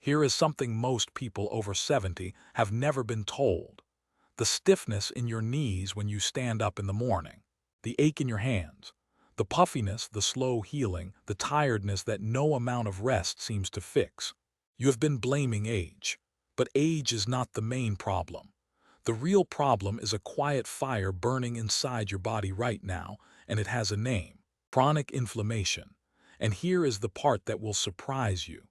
Here is something most people over 70 have never been told. The stiffness in your knees when you stand up in the morning, the ache in your hands, the puffiness, the slow healing, the tiredness that no amount of rest seems to fix. You have been blaming age, but age is not the main problem. The real problem is a quiet fire burning inside your body right now, and it has a name: chronic inflammation. And here is the part that will surprise you.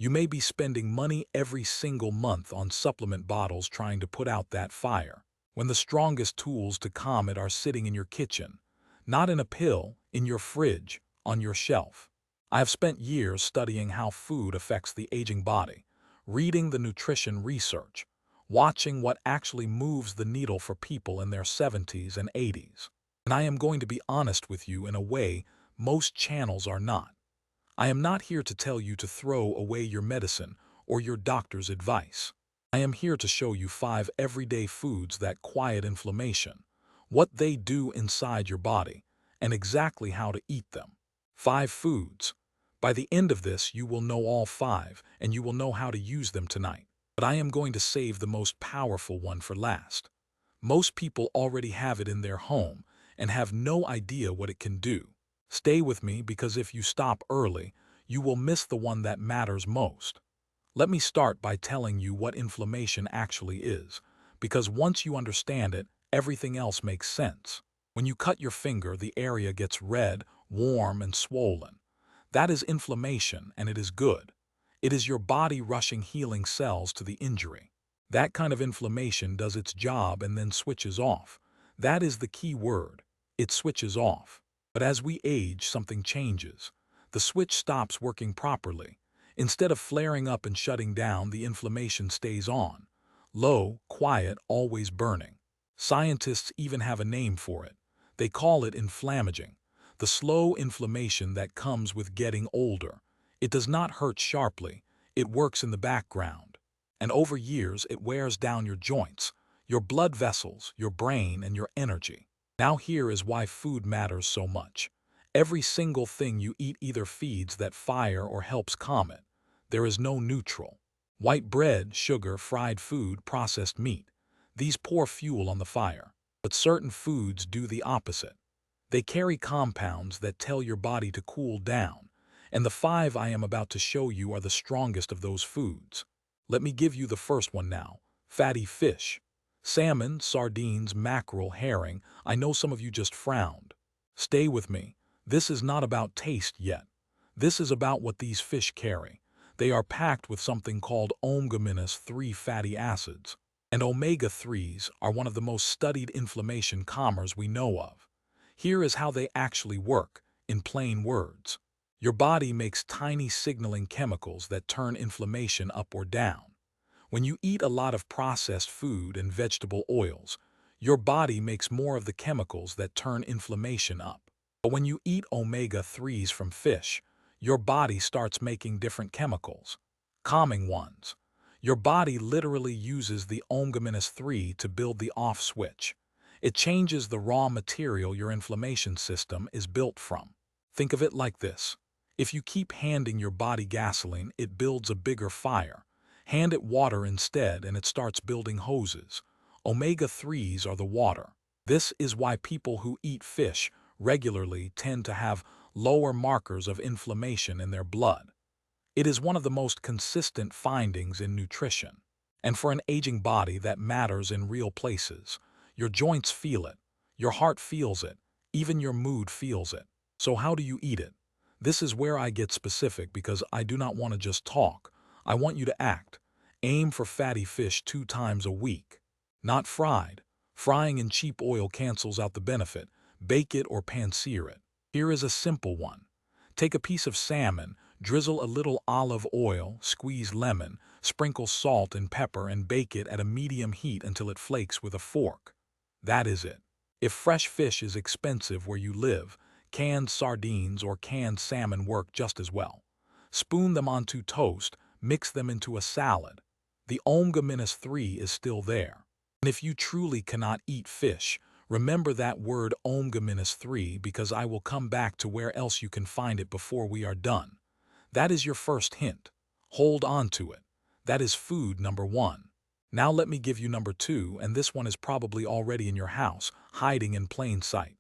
You may be spending money every single month on supplement bottles trying to put out that fire, when the strongest tools to calm it are sitting in your kitchen, not in a pill, in your fridge, on your shelf. I have spent years studying how food affects the aging body, reading the nutrition research, watching what actually moves the needle for people in their 70s and 80s. And I am going to be honest with you in a way most channels are not. I am not here to tell you to throw away your medicine or your doctor's advice. I am here to show you 5 everyday foods that quiet inflammation, what they do inside your body, and exactly how to eat them. 5 foods. By the end of this, you will know all 5, and you will know how to use them tonight. But I am going to save the most powerful one for last. Most people already have it in their home and have no idea what it can do. Stay with me, because if you stop early, you will miss the one that matters most. Let me start by telling you what inflammation actually is, because once you understand it, everything else makes sense. When you cut your finger, the area gets red, warm, and swollen. That is inflammation, and it is good. It is your body rushing healing cells to the injury. That kind of inflammation does its job and then switches off. That is the key word. It switches off. But as we age, something changes. The switch stops working properly. Instead of flaring up and shutting down, the inflammation stays on. Low, quiet, always burning. Scientists even have a name for it. They call it inflammaging. The slow inflammation that comes with getting older. It does not hurt sharply. It works in the background. And over years, it wears down your joints, your blood vessels, your brain, and your energy. Now here is why food matters so much. Every single thing you eat either feeds that fire or helps calm it. There is no neutral. White bread, sugar, fried food, processed meat. These pour fuel on the fire. But certain foods do the opposite. They carry compounds that tell your body to cool down. And the 5 I am about to show you are the strongest of those foods. Let me give you the first one now: fatty fish. Salmon, sardines, mackerel, herring. I know some of you just frowned. Stay with me. This is not about taste yet. This is about what these fish carry. They are packed with something called omega-3 fatty acids. And omega-3s are one of the most studied inflammation calmers we know of. Here is how they actually work, in plain words. Your body makes tiny signaling chemicals that turn inflammation up or down. When you eat a lot of processed food and vegetable oils, your body makes more of the chemicals that turn inflammation up. But when you eat omega-3s from fish, your body starts making different chemicals, calming ones. Your body literally uses the omega-3 to build the off switch. It changes the raw material your inflammation system is built from. Think of it like this. If you keep handing your body gasoline, it builds a bigger fire. Hand it water instead, and it starts building hoses. Omega-3s are the water. This is why people who eat fish regularly tend to have lower markers of inflammation in their blood. It is one of the most consistent findings in nutrition. And for an aging body, that matters in real places. Your joints feel it. Your heart feels it. Even your mood feels it. So how do you eat it? This is where I get specific, because I do not want to just talk. I want you to act. Aim for fatty fish 2 times a week. Not fried. Frying in cheap oil cancels out the benefit. Bake it or pan-sear it. Here is a simple one. Take a piece of salmon, drizzle a little olive oil, squeeze lemon, sprinkle salt and pepper, and bake it at a medium heat until it flakes with a fork. That is it. If fresh fish is expensive where you live, canned sardines or canned salmon work just as well. Spoon them onto toast. Mix them into a salad. The omega-3 is still there. And if you truly cannot eat fish, remember that word omega-3, because I will come back to where else you can find it before we are done. That is your first hint. Hold on to it. That is food number one. Now let me give you number two, and this one is probably already in your house, hiding in plain sight.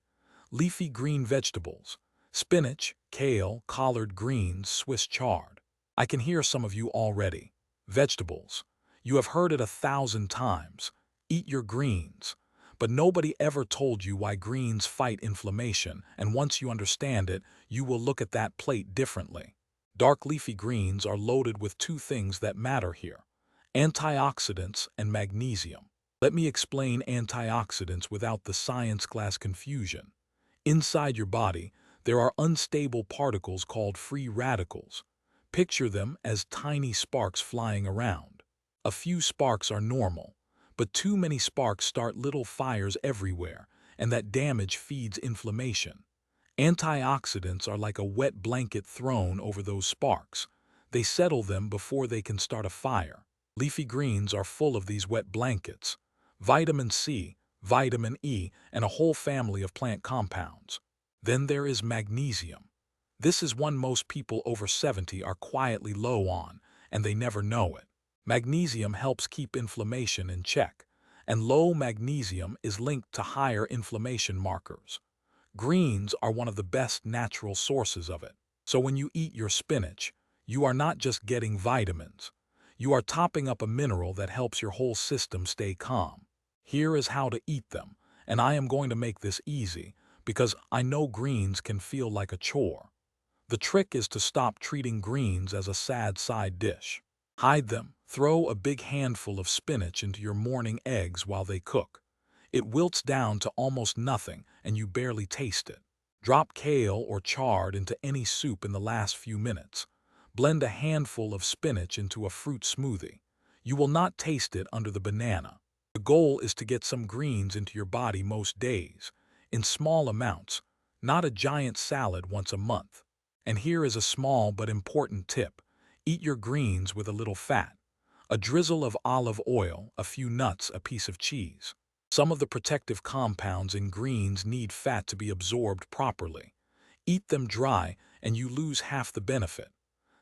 Leafy green vegetables. Spinach, kale, collard greens, Swiss chard. I can hear some of you already. Vegetables. You have heard it 1,000 times. Eat your greens. But nobody ever told you why greens fight inflammation, and once you understand it, you will look at that plate differently. Dark leafy greens are loaded with two things that matter here: antioxidants and magnesium. Let me explain antioxidants without the science class confusion. Inside your body, there are unstable particles called free radicals. Picture them as tiny sparks flying around. A few sparks are normal, but too many sparks start little fires everywhere, and that damage feeds inflammation. Antioxidants are like a wet blanket thrown over those sparks. They settle them before they can start a fire. Leafy greens are full of these wet blankets. Vitamin C, vitamin E, and a whole family of plant compounds. Then there is magnesium. This is one most people over 70 are quietly low on, and they never know it. Magnesium helps keep inflammation in check, and low magnesium is linked to higher inflammation markers. Greens are one of the best natural sources of it. So when you eat your spinach, you are not just getting vitamins. You are topping up a mineral that helps your whole system stay calm. Here is how to eat them, and I am going to make this easy because I know greens can feel like a chore. The trick is to stop treating greens as a sad side dish. Hide them. Throw a big handful of spinach into your morning eggs while they cook. It wilts down to almost nothing and you barely taste it. Drop kale or chard into any soup in the last few minutes. Blend a handful of spinach into a fruit smoothie. You will not taste it under the banana. The goal is to get some greens into your body most days, in small amounts, not a giant salad once a month. And here is a small but important tip. Eat your greens with a little fat. A drizzle of olive oil, a few nuts, a piece of cheese. Some of the protective compounds in greens need fat to be absorbed properly. Eat them dry and you lose half the benefit.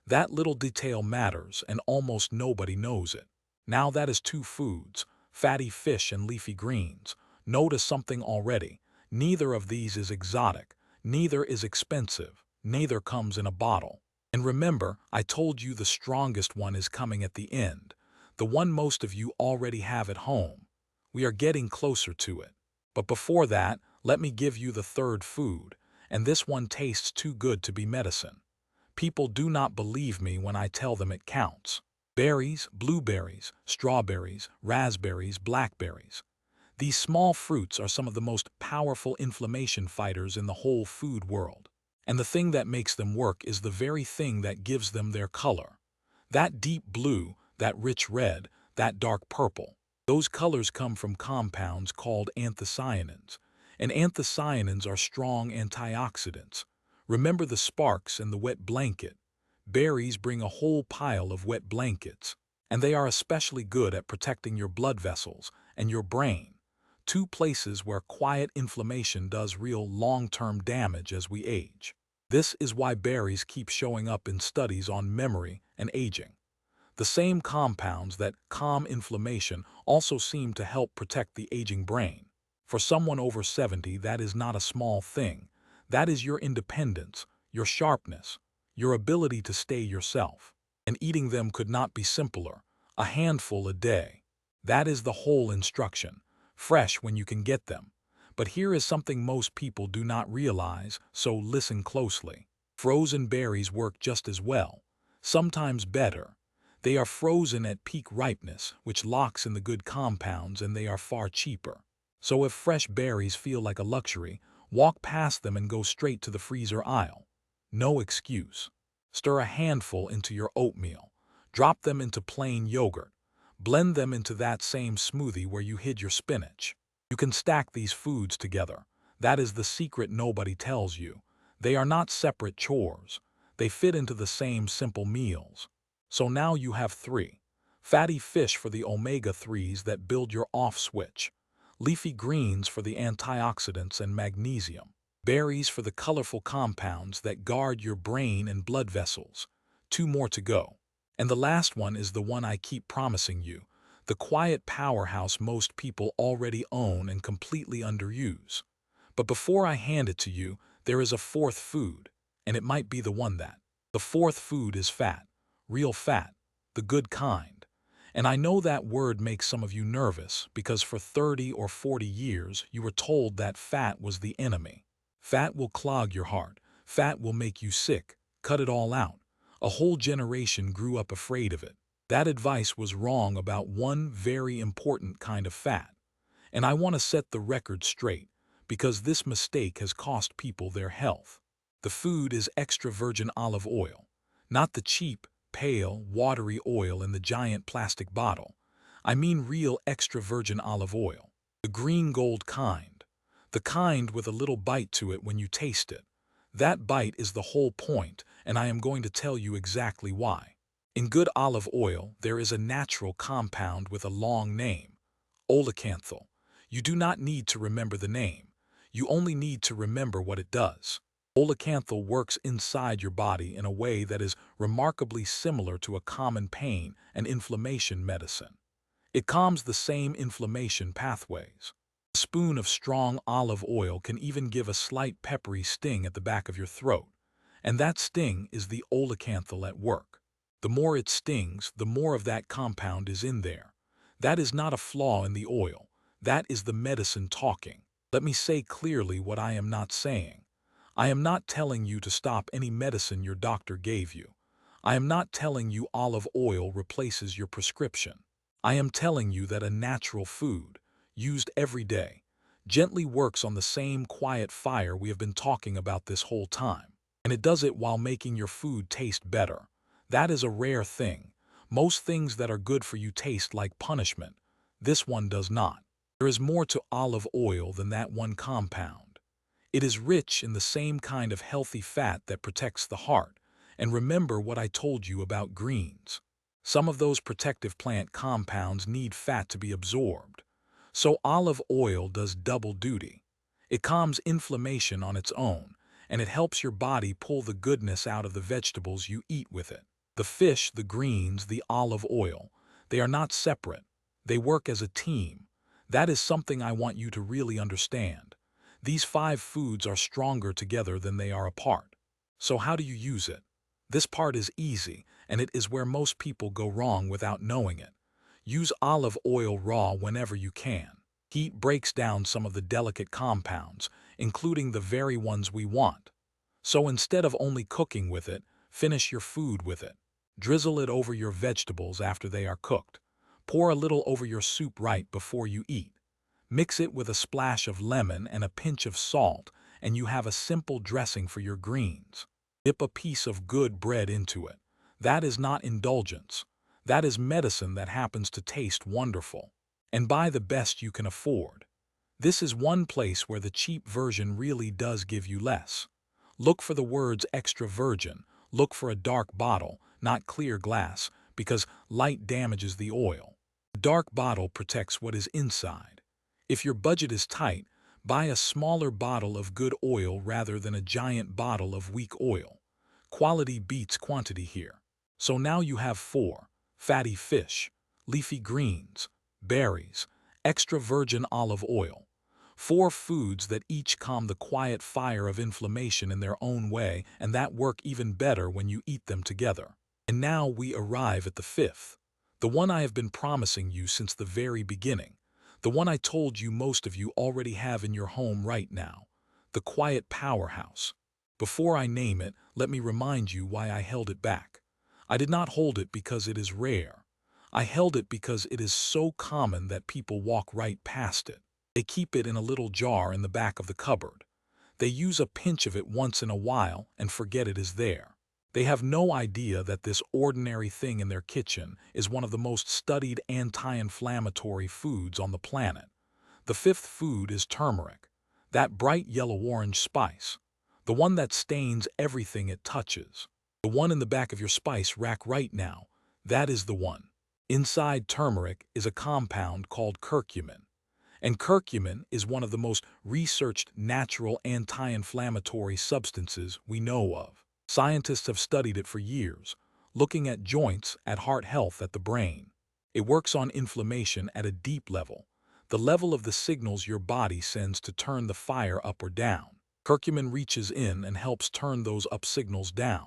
That little detail matters and almost nobody knows it. Now that is two foods, fatty fish and leafy greens. Notice something already. Neither of these is exotic, neither is expensive, neither comes in a bottle. And remember, I told you the strongest one is coming at the end, the one most of you already have at home. We are getting closer to it. But before that, let me give you the third food, and this one tastes too good to be medicine. People do not believe me when I tell them it counts. Berries, blueberries, strawberries, raspberries, blackberries. These small fruits are some of the most powerful inflammation fighters in the whole food world. And the thing that makes them work is the very thing that gives them their color. That deep blue, that rich red, that dark purple. Those colors come from compounds called anthocyanins, and anthocyanins are strong antioxidants. Remember the sparks and the wet blanket. Berries bring a whole pile of wet blankets, and they are especially good at protecting your blood vessels and your brain, two places where quiet inflammation does real long-term damage as we age. This is why berries keep showing up in studies on memory and aging. The same compounds that calm inflammation also seem to help protect the aging brain. For someone over 70, that is not a small thing. That is your independence, your sharpness, your ability to stay yourself. And eating them could not be simpler. A handful a day. That is the whole instruction. Fresh when you can get them. But here is something most people do not realize, so listen closely. Frozen berries work just as well, sometimes better. They are frozen at peak ripeness, which locks in the good compounds, and they are far cheaper. So if fresh berries feel like a luxury, walk past them and go straight to the freezer aisle. No excuse. Stir a handful into your oatmeal. Drop them into plain yogurt. Blend them into that same smoothie where you hid your spinach. You can stack these foods together. That is the secret nobody tells you. They are not separate chores. They fit into the same simple meals. So now you have three. Fatty fish for the omega-3s that build your off switch. Leafy greens for the antioxidants and magnesium. Berries for the colorful compounds that guard your brain and blood vessels. Two more to go. And the last one is the one I keep promising you, the quiet powerhouse most people already own and completely underuse. But before I hand it to you, there is a fourth food, and it might be the one that. The fourth food is fat, real fat, the good kind. And I know that word makes some of you nervous because for 30 or 40 years you were told that fat was the enemy. Fat will clog your heart. Fat will make you sick. Cut it all out. A whole generation grew up afraid of it. That advice was wrong about one very important kind of fat. And I want to set the record straight, because this mistake has cost people their health. The food is extra virgin olive oil, not the cheap, pale, watery oil in the giant plastic bottle. I mean real extra virgin olive oil, the green gold kind, the kind with a little bite to it when you taste it. That bite is the whole point, and I am going to tell you exactly why. In good olive oil, there is a natural compound with a long name, oleocanthal. You do not need to remember the name. You only need to remember what it does. Oleocanthal works inside your body in a way that is remarkably similar to a common pain and inflammation medicine. It calms the same inflammation pathways. A spoon of strong olive oil can even give a slight peppery sting at the back of your throat, and that sting is the oleocanthal at work. The more it stings, the more of that compound is in there. That is not a flaw in the oil. That is the medicine talking. Let me say clearly what I am not saying. I am not telling you to stop any medicine your doctor gave you. I am not telling you olive oil replaces your prescription. I am telling you that a natural food, used every day, gently works on the same quiet fire we have been talking about this whole time. And it does it while making your food taste better. That is a rare thing. Most things that are good for you taste like punishment. This one does not. There is more to olive oil than that one compound. It is rich in the same kind of healthy fat that protects the heart. And remember what I told you about greens. Some of those protective plant compounds need fat to be absorbed. So olive oil does double duty. It calms inflammation on its own, and it helps your body pull the goodness out of the vegetables you eat with it. The fish, the greens, the olive oil, they are not separate. They work as a team. That is something I want you to really understand. These 5 foods are stronger together than they are apart. So how do you use it? This part is easy, and it is where most people go wrong without knowing it. Use olive oil raw whenever you can. Heat breaks down some of the delicate compounds, including the very ones we want. So instead of only cooking with it, finish your food with it. Drizzle it over your vegetables after they are cooked. Pour a little over your soup right before you eat. Mix it with a splash of lemon and a pinch of salt, and you have a simple dressing for your greens. Dip a piece of good bread into it. That is not indulgence. That is medicine that happens to taste wonderful. And buy the best you can afford. This is one place where the cheap version really does give you less. Look for the words extra virgin. Look for a dark bottle, not clear glass, because light damages the oil. A dark bottle protects what is inside. If your budget is tight, buy a smaller bottle of good oil rather than a giant bottle of weak oil. Quality beats quantity here. So now you have 4: fatty fish, leafy greens, berries, extra virgin olive oil. 4 foods that each calm the quiet fire of inflammation in their own way, and that work even better when you eat them together. And now we arrive at the 5th, the one I have been promising you since the very beginning, the one I told you most of you already have in your home right now, the quiet powerhouse. Before I name it, let me remind you why I held it back. I did not hold it because it is rare. I held it because it is so common that people walk right past it. They keep it in a little jar in the back of the cupboard. They use a pinch of it once in a while and forget it is there. They have no idea that this ordinary thing in their kitchen is one of the most studied anti-inflammatory foods on the planet. The 5th food is turmeric, that bright yellow-orange spice, the one that stains everything it touches. The one in the back of your spice rack right now, that is the one. Inside turmeric is a compound called curcumin. And curcumin is one of the most researched natural anti-inflammatory substances we know of. Scientists have studied it for years, looking at joints, at heart health, at the brain. It works on inflammation at a deep level, the level of the signals your body sends to turn the fire up or down. Curcumin reaches in and helps turn those up signals down.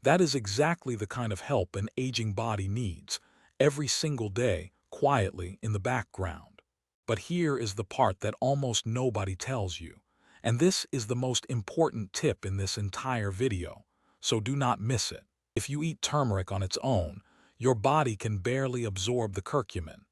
That is exactly the kind of help an aging body needs, every single day, quietly in the background. But here is the part that almost nobody tells you, and this is the most important tip in this entire video, so do not miss it. If you eat turmeric on its own, your body can barely absorb the curcumin.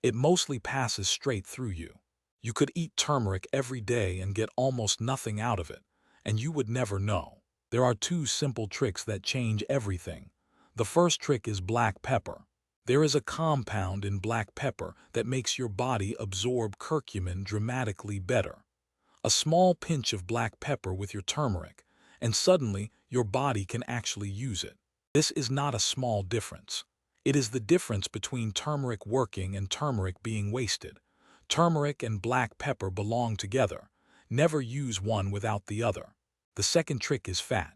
It mostly passes straight through you. You could eat turmeric every day and get almost nothing out of it, and you would never know. There are two simple tricks that change everything. The first trick is black pepper. There is a compound in black pepper that makes your body absorb curcumin dramatically better. A small pinch of black pepper with your turmeric, and suddenly your body can actually use it. This is not a small difference. It is the difference between turmeric working and turmeric being wasted. Turmeric and black pepper belong together. Never use one without the other. The second trick is fat.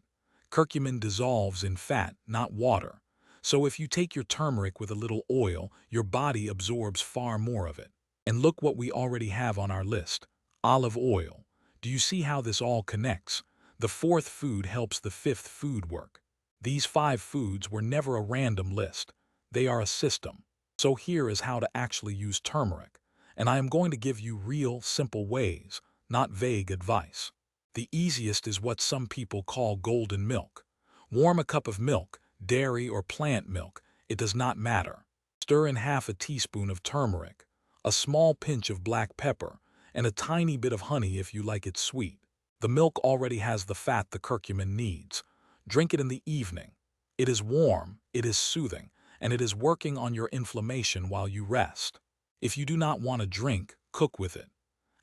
Curcumin dissolves in fat, not water. So if you take your turmeric with a little oil, your body absorbs far more of it. And look what we already have on our list. Olive oil. Do you see how this all connects? The fourth food helps the fifth food work. These 5 foods were never a random list. They are a system. So here is how to actually use turmeric. And I am going to give you real, simple ways, not vague advice. The easiest is what some people call golden milk. Warm a cup of milk, dairy or plant milk, it does not matter. Stir in half a teaspoon of turmeric, a small pinch of black pepper, and a tiny bit of honey if you like it sweet. The milk already has the fat the curcumin needs. Drink it in the evening. It is warm, it is soothing, and it is working on your inflammation while you rest. If you do not want to drink, cook with it.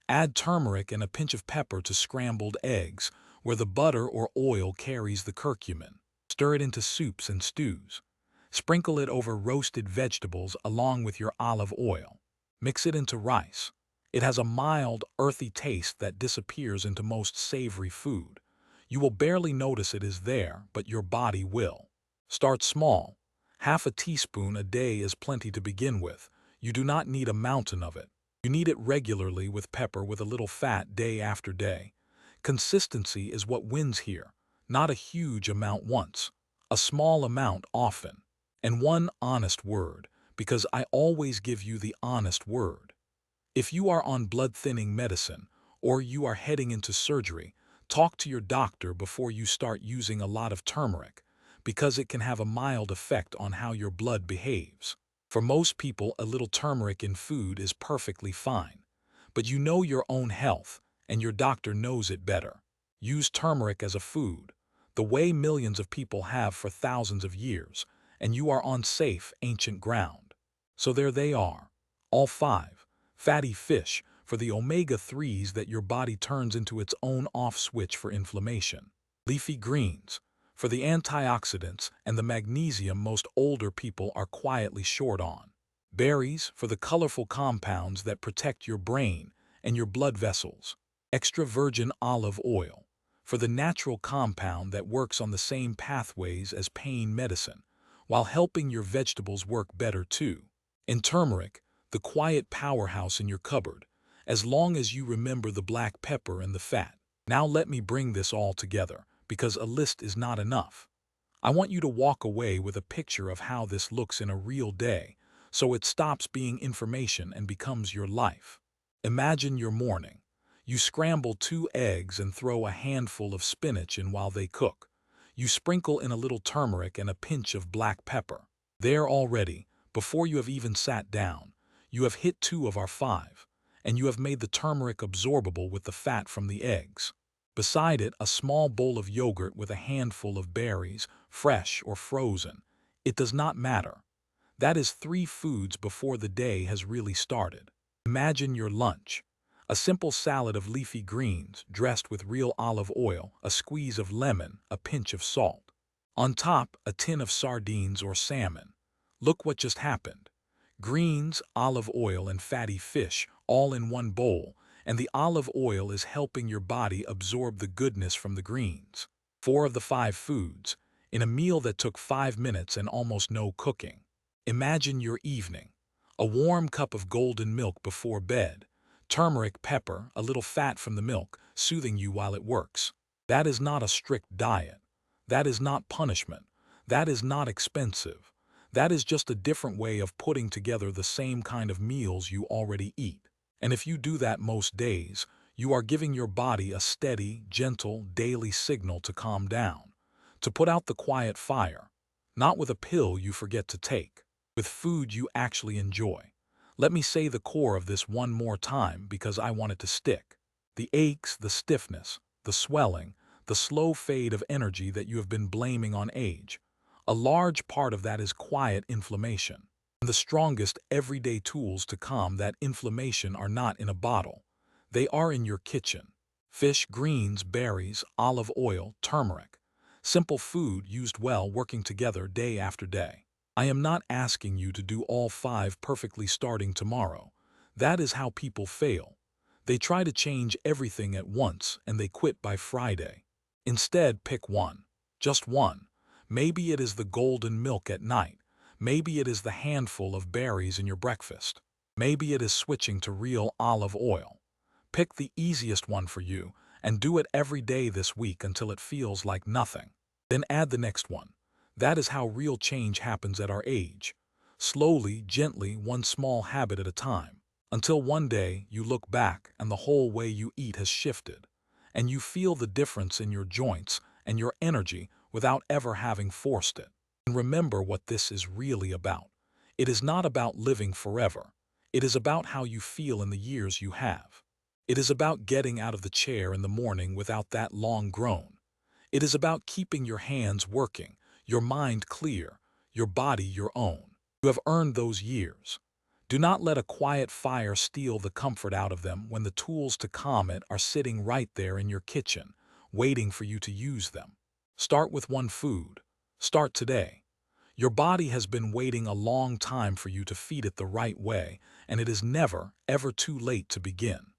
Add turmeric and a pinch of pepper to scrambled eggs, where the butter or oil carries the curcumin. Stir it into soups and stews. Sprinkle it over roasted vegetables along with your olive oil. Mix it into rice. It has a mild, earthy taste that disappears into most savory food. You will barely notice it is there, but your body will. Start small. Half a teaspoon a day is plenty to begin with. You do not need a mountain of it. You need it regularly with pepper with a little fat day after day. Consistency is what wins here. Not a huge amount once. A small amount often. And one honest word, because I always give you the honest word. If you are on blood-thinning medicine, or you are heading into surgery, talk to your doctor before you start using a lot of turmeric, because it can have a mild effect on how your blood behaves. For most people, a little turmeric in food is perfectly fine. But you know your own health, and your doctor knows it better. Use turmeric as a food, the way millions of people have for thousands of years, and you are on safe, ancient ground. So there they are, all 5. Fatty fish for the omega-3s that your body turns into its own off switch for inflammation. Leafy greens for the antioxidants and the magnesium most older people are quietly short on. Berries for the colorful compounds that protect your brain and your blood vessels. Extra virgin olive oil for the natural compound that works on the same pathways as pain medicine, while helping your vegetables work better too. And turmeric, the quiet powerhouse in your cupboard, as long as you remember the black pepper and the fat. Now let me bring this all together, because a list is not enough. I want you to walk away with a picture of how this looks in a real day, so it stops being information and becomes your life. Imagine your morning. You scramble 2 eggs and throw a handful of spinach in while they cook. You sprinkle in a little turmeric and a pinch of black pepper. There already, before you have even sat down, you have hit 2 of our 5, and you have made the turmeric absorbable with the fat from the eggs. Beside it, a small bowl of yogurt with a handful of berries, fresh or frozen. It does not matter. That is 3 foods before the day has really started. Imagine your lunch. A simple salad of leafy greens dressed with real olive oil, a squeeze of lemon, a pinch of salt. On top, a tin of sardines or salmon. Look what just happened. Greens, olive oil, and fatty fish all in one bowl, and the olive oil is helping your body absorb the goodness from the greens. 4 of the 5 foods. in a meal that took 5 minutes and almost no cooking. Imagine your evening. A warm cup of golden milk before bed, turmeric pepper, a little fat from the milk, soothing you while it works. That is not a strict diet. That is not punishment. That is not expensive. That is just a different way of putting together the same kind of meals you already eat. And if you do that most days, you are giving your body a steady, gentle, daily signal to calm down, to put out the quiet fire, not with a pill you forget to take, with food you actually enjoy. Let me say the core of this one more time because I want it to stick. The aches, the stiffness, the swelling, the slow fade of energy that you have been blaming on age. A large part of that is quiet inflammation. And the strongest everyday tools to calm that inflammation are not in a bottle. They are in your kitchen. Fish, greens, berries, olive oil, turmeric. Simple food used well working together day after day. I am not asking you to do all 5 perfectly starting tomorrow. That is how people fail. They try to change everything at once and they quit by Friday. Instead, pick one. Just one. Maybe it is the golden milk at night. Maybe it is the handful of berries in your breakfast. Maybe it is switching to real olive oil. Pick the easiest one for you and do it every day this week until it feels like nothing. Then add the next one. That is how real change happens at our age. Slowly, gently, one small habit at a time. Until one day you look back and the whole way you eat has shifted. And you feel the difference in your joints and your energy without ever having forced it. And remember what this is really about. It is not about living forever. It is about how you feel in the years you have. It is about getting out of the chair in the morning without that long groan. It is about keeping your hands working, your mind clear, your body your own. You have earned those years. Do not let a quiet fire steal the comfort out of them when the tools to calm it are sitting right there in your kitchen, waiting for you to use them. Start with one food. Start today. Your body has been waiting a long time for you to feed it the right way, and it is never, ever too late to begin.